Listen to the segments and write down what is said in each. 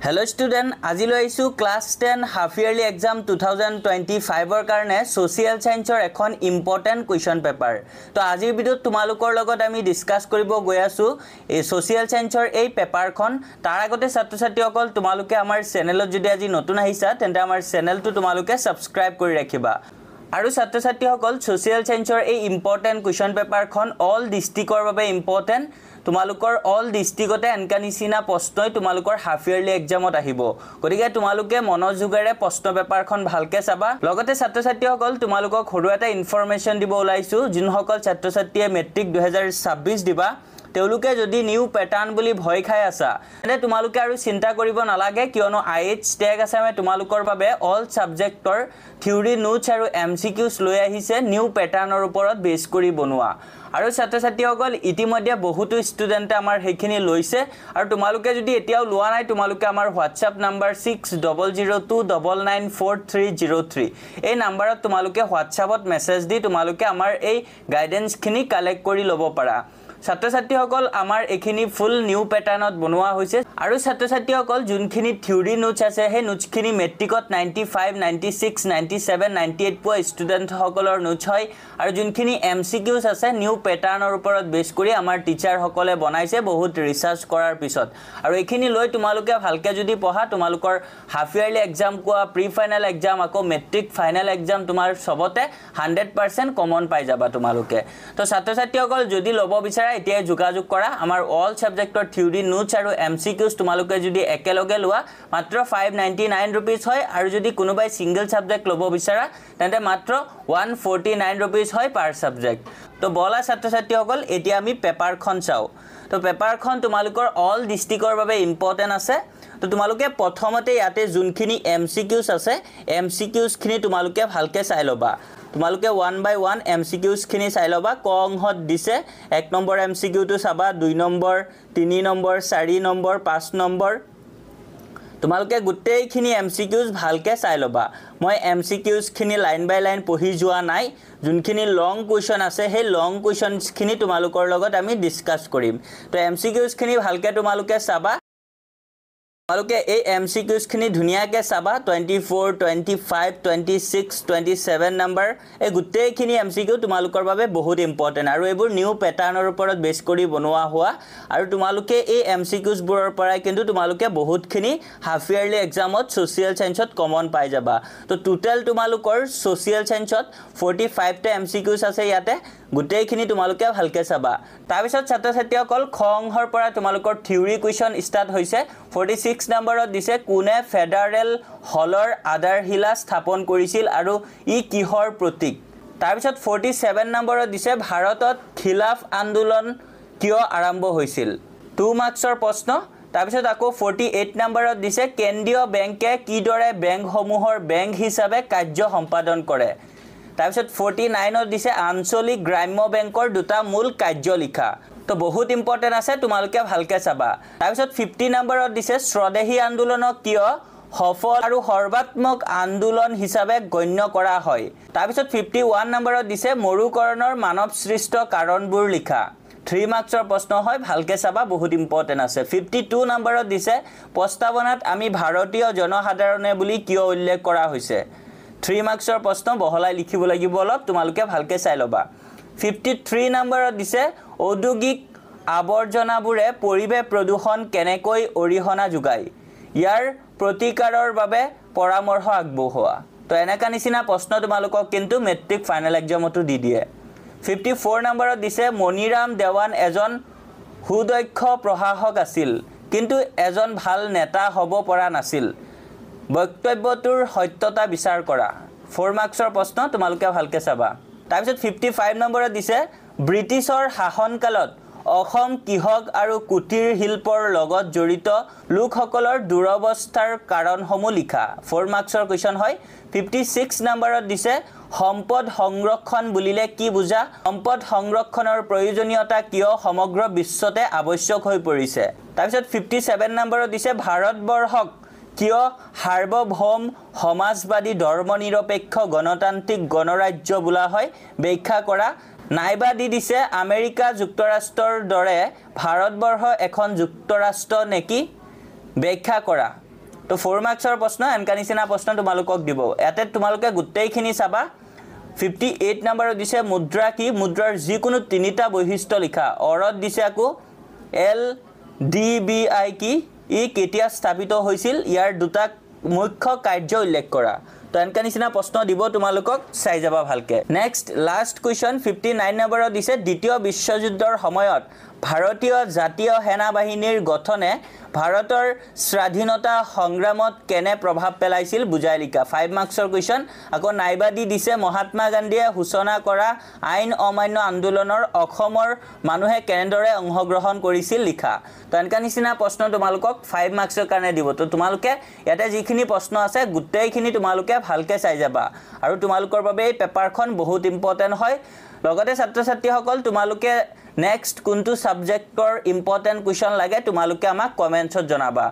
Hello student, আজি লৈ আইছো class 10 half yearly exam 2025 ৰ কাৰণে social science ৰ এখন important question paper. তো আজিৰ ভিডিওত তোমালোকৰ লগত আমি ডিসকাস কৰিব গৈ আছো এই social science ৰ এই পেপাৰখন তাৰ আগতে ছাত্ৰ-ছাত্ৰীসকল তোমালোকে আমাৰ চেনেলত যদি আজি নতুন আহিছা তেন্তে আমাৰ চেনেলটো তোমালোকে সাবস্ক্ৰাইব কৰি ৰাখিবা আৰু ছাত্ৰ-ছাত্ৰীসকল social science ৰ এই important question paperখন all districtৰ বাবে important তোমালোকৰ অল ডিস্ট্ৰিক্টতে এনকা নিচিনা প্ৰশ্নই তোমালোকৰ হাফ ইয়াৰলি এক্সামত আহিব গতিকে তোমালোকে মনোযোগেৰে প্ৰশ্ন পেপাৰখন ভালকে চাবা লগতে ছাত্ৰ-ছাত্ৰীসকল তোমালোকক সৰু এটা ইনফৰমেশন দিব ওলাইছো যিনসকল ছাত্ৰ-ছাত্ৰীয়ে মেট্ৰিক 2026 দিবা তেওঁলোকে যদি নিউ প্যাটাৰ্ন বুলি ভয় খাই আছা তেনে তোমালোকে আৰু চিন্তা কৰিব নালাগে কিয়নো আইএইচ টেগ আসামে তোমালোকৰ বাবে অল সাবজেক্টৰ থিওৰি নোটছ আৰু এমসিকিউজ লৈ আহিছে নিউ প্যাটাৰ্নৰ ওপৰত বেছ কৰি বনোৱা আৰু ছাত্ৰ-ছাত্ৰীসকল ইতিমধ্যে বহুতো ষ্টুডেন্টে আমাৰ হেখিনি লৈছে আৰু তোমালোকে যদি এতিয়াও লোৱা নাই তোমালোকে আমাৰ WhatsApp নম্বৰ 6002994303 এই নম্বৰত তোমালোকে WhatsAppত মেছেজ দি তোমালোকে আমাৰ এই গাইডেন্স খিনি কালেক্ট কৰি ল'ব পাৰা ছাত্ৰ-ছাত্ৰীসকল আমাৰ এখিনি ফুল নিউ প্যাটাৰ্নত বনোৱা হৈছে আৰু ছাত্ৰ-ছাত্ৰীসকল যোনখিনি থিওৰি নোটছ আছে হে নোটছখিনি মেট্ৰিকত 95 96 97 98 পোৱা ষ্টুডেন্ট সকলৰ নোটছ হয় আৰু যোনখিনি এমসিকিউজ আছে নিউ প্যাটাৰ্নৰ ওপৰত বেছ কৰি আমাৰ টিচাৰ সকলে বনাইছে বহুত ৰিসাৰ্চ কৰাৰ পিছত আৰু এখিনি লৈ তোমালোকে ভালকে যদি পঢ়া তোমালোকৰ হাফ ইয়াৰলি এক্সাম কোৱা প্ৰি ফাইনাল এক্সাম আকৌ মেট্ৰিক ফাইনাল এক্সাম তোমাৰ সবতে 100% কমন পাই যাবা তোমালোকে তো ছাত্ৰ-ছাত্ৰীসকল যদি ল'ব বিচাৰা এতিয়া যোগাযোগ কৰা আমাৰ অল সাবজেক্টৰ থিওৰি নোটছ আৰু এমসিকিউজ তোমালোকে যদি একেলগে লোৱা মাত্ৰ 599 रुपीस হয় আৰু যদি কোনোবাই সিঙ্গেল সাবজেক্ট ল'ব বিচাৰা তেন্তে মাত্ৰ 149 रुपीस হয় পাৰ সাবজেক্ট তো বলা ছাত্ৰ-ছাত্ৰীসকল এতিয়া আমি পেপাৰখন চাও তো পেপাৰখন তোমালোকৰ অল ডিস্ট্ৰিক্টৰ বাবে ইম্পৰ্টেন্ট আছে তো তোমালোকে প্ৰথমতে ইয়াতে যোনখিনি এমসিকিউজ আছে এমসিকিউজ খিনি তোমালোকে ভালকে চাই লবা তোমালোকে 1 বাই 1 এমসিকিউজ খিনি চাই লবা ক অংশত দিছে 1 নম্বৰ এমসিকিউ টো চাবা 2 নম্বৰ 3 নম্বৰ 4 নম্বৰ 5 নম্বৰ তোমালোকে গুটেইখিনি এমসিকিউজ ভালকে চাই লবা মই এমসিকিউজ খিনি লাইন বাই লাইন পঢ়ি যোৱা নাই যোনখিনি লং কোৱেশ্চন আছে হে লং কোৱেশ্চনছ খিনি তোমালোকৰ লগত আমি ডিসকাস কৰিম তো এমসিকিউজ খিনি ভালকে তোমালোকে চাবা তোমালোকে এই এমসিকিউজ খিনি ধুনিয়াকে চাবা 24 25 26 27 নম্বৰ এই গুটেইখিনি এমসিকিউ তোমালোকৰ বাবে বহুত ইম্পৰ্টেন্ট আৰু এবোৰ নিউ প্যাটাৰ্নৰ ওপৰত বেছ কৰি বনোৱা হোৱা আৰু তোমালোকে এই এমসিকিউজ বোৰৰ পৰাই কিন্তু তোমালোকে বহুতখিনি হাফ ইয়াৰলি এক্সামত সোশিয়েল সায়েন্সত কমন পাই যাবা তো টোটাল তোমালোকৰ সোশিয়েল সায়েন্সত 45 টা এমসিকিউজ আছে ইয়াতে গুটেইখিনি তোমালোকে ভালকে চাবা তাৰ পিছত ছাত্ৰ-ছাত্ৰীসকল খ অংশৰ পৰা তোমালোকৰ থিওৰি কোৱেশ্চন ষ্টাৰ্ট হৈছে 46 নম্বৰত দিছে কোনে ফেডাৰেল হলৰ আধাৰশিলা স্থাপন কৰিছিল আৰু ই কিহৰ প্ৰতীক তাৰ পিছত 47 নম্বৰত দিছে ভাৰতত খিলাফ আন্দোলন কিয় আৰম্ভ হৈছিল 2 মাৰ্কছৰ প্ৰশ্ন তাৰ পিছত আকৌ 48 নম্বৰত দিছে কেন্দ্ৰীয় বেংকে কিদৰে বেংকসমূহৰ বেংক হিচাপে কাৰ্য সম্পাদন কৰে তাৰ পিছত 49ত দিছে আঞ্চলিক গ্ৰাম্য বেংকৰ দুটা মূল কাৰ্য লিখা তো বহুত ইম্পৰ্টেন্ট আছে তোমালোকে ভালকে চাবা তাৰ পিছত 50 নম্বৰত দিছে স্বদেশী আন্দোলনক কিয় সফল আৰু সৰ্বাত্মক আন্দোলন হিচাপে গণ্য কৰা হয় তাৰ পিছত 51 নম্বৰত দিছে মৰুকৰণৰ মানৱ সৃষ্ট কাৰণবোৰ লিখা 3 মাৰ্কছৰ প্ৰশ্ন হয় ভালকে চাবা বহুত ইম্পৰ্টেন্ট আছে 52 নম্বৰত দিছে প্ৰস্তাৱনাত আমি ভাৰতীয় জনসাধাৰণে বুলি কিয় উল্লেখ কৰা হৈছে 3 মাৰ্কছৰ প্ৰশ্ন বহলাই লিখিব লাগিব অলপ তোমালোকে ভালকে চাই লবা 53 নম্বৰত দিছে ঔদ্যোগিক আৱৰ্জনাবোৰে পৰিৱেশ প্ৰদূষণ কেনেকৈ অৰিহণা যোগায় ইয়াৰ প্ৰতিকাৰৰ বাবে পৰামৰ্শ আগবঢ়োৱা তো এনেকা নিচিনা প্ৰশ্ন তোমালোকক কিন্তু মেট্ৰিক ফাইনেল এক্সামতো দি দিয়ে 54 নম্বৰত দিছে মনিৰাম দেৱান এজন সুদক্ষ প্ৰশাসক আছিল কিন্তু এজন ভাল নেতা হ'ব পৰা নাছিল বক্তব্যটোৰ সত্যতা বিচাৰ কৰা 4 মাৰ্কছৰ প্ৰশ্ন তোমালোকে ভালকে চাবা তাৰ পিছত 55 নম্বৰত দিছে ব্ৰিটিছৰ শাসনকালত অসম কিহক আৰু কুটিৰ শিল্পৰ লগত জড়িত লোকসকলৰ দুৰৱস্থাৰ কাৰণসমূহ লিখা 4 মাৰ্কছৰ কোৱেশ্চন হয় 56 নম্বৰত দিছে সম্পদ সংৰক্ষণ বুলিলে কি বুজা সম্পদ সংৰক্ষণৰ প্ৰয়োজনীয়তা কিয় সমগ্ৰ বিশ্বতে আৱশ্যক হৈ পৰিছে তাৰ পিছত 57 নম্বৰত দিছে ভাৰতবৰ্ষক কিয় সাৰ্বভৌম সমাজবাদী ধৰ্মনিৰপেক্ষ গণতান্ত্ৰিক গণৰাজ্য বোলা হয় ব্যাখ্যা কৰা নাইবা দিছে আমেৰিকা যুক্তৰাষ্ট্ৰৰ দৰে ভাৰতবৰ্ষ এখন যুক্তৰাষ্ট্ৰ নেকি ব্যাখ্যা কৰা তো 4 মাৰ্কছৰ প্ৰশ্ন এনকা নিচিনা প্ৰশ্ন তোমালোকক দিব ইয়াতে তোমালোকে গোটেইখিনি চাবা 58 নম্বৰত দিছে মুদ্ৰা কি মুদ্ৰাৰ যিকোনো তিনিটা বৈশিষ্ট্য লিখা অৰত দিছে আকো LDBI কি ই কেতিয়া স্থাপিত হৈছিল ইয়াৰ দুটা মুখ্য কাৰ্য উল্লেখ কৰা তো এনকা নিচিনা প্ৰশ্ন দিব তোমালোকক চাই যাবা ভালকে নেক্সট লাষ্ট কোৱেশ্চন 59 নম্বৰত দিছে দ্বিতীয় বিশ্বযুদ্ধৰ সময়ত ভাৰতীয় জাতীয় সেনা বাহিনীৰ গঠনে ভাৰতৰ স্বাধীনতা সংগ্ৰামত কেনে প্ৰভাৱ পেলাইছিল বুজাই লিখা 5 মাৰ্কছৰ কোৱেশ্চন আকৌ নাইবা দিছে মহাত্মা গান্ধীয়ে সূচনা কৰা আইন অমান্য আন্দোলনৰ অসমৰ মানুহে কেনেদৰে অংশগ্ৰহণ কৰিছিল লিখা তো এনকা নিচিনা প্ৰশ্ন তোমালোকক 5 মাৰ্কছৰ কাৰণে দিব তো তোমালোকে ইয়াতে যিখিনি প্ৰশ্ন আছে গোটেইখিনি তোমালোকে ভালকে চাই যাবা আৰু তোমালোকৰ বাবে এই পেপাৰখন বহুত ইম্পৰ্টেন্ট হয় লগতে ছাত্ৰ ছাত্ৰীসকল তোমালোকে নেক্সট কোনটো সাবজেক্টৰ ইম্পৰ্টেন্ট কোৱেশ্চন লাগে তোমালোকে আমাক কমেন্টছত জনাবা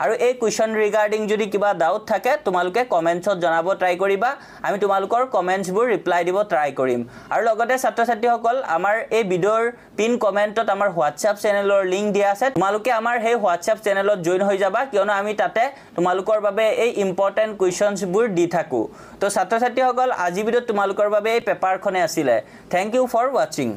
আৰু এই কোৱেশ্চন ৰিগাৰ্ডিং যদি কিবা ডাউট থাকে তোমালোকে কমেন্টছত জনাব ট্ৰাই কৰিবা আমি তোমালোকৰ কমেন্টছবোৰ ৰিপ্লাই দিব ট্ৰাই কৰিম আৰু লগতে ছাত্ৰ ছাত্ৰীসকল আমাৰ এই ভিডিঅ'ৰ পিন কমেন্টত আমাৰ হোৱাটছআপ চেনেলৰ লিংক দিয়া আছে তোমালোকে আমাৰ সেই হোৱাটছআপ চেনেলত জয়েন হৈ যাবা কিয়নো আমি তাতে তোমালোকৰ বাবে এই ইম্পৰ্টেন্ট কোৱেশ্চনছবোৰ দি থাকো তো ছাত্ৰ ছাত্ৰীসকল আজি ভিডিঅ'ত তোমালোকৰ বাবে এই পেপাৰখনে আছিল থ্যাংক ইউ ফৰ ওয়াচিং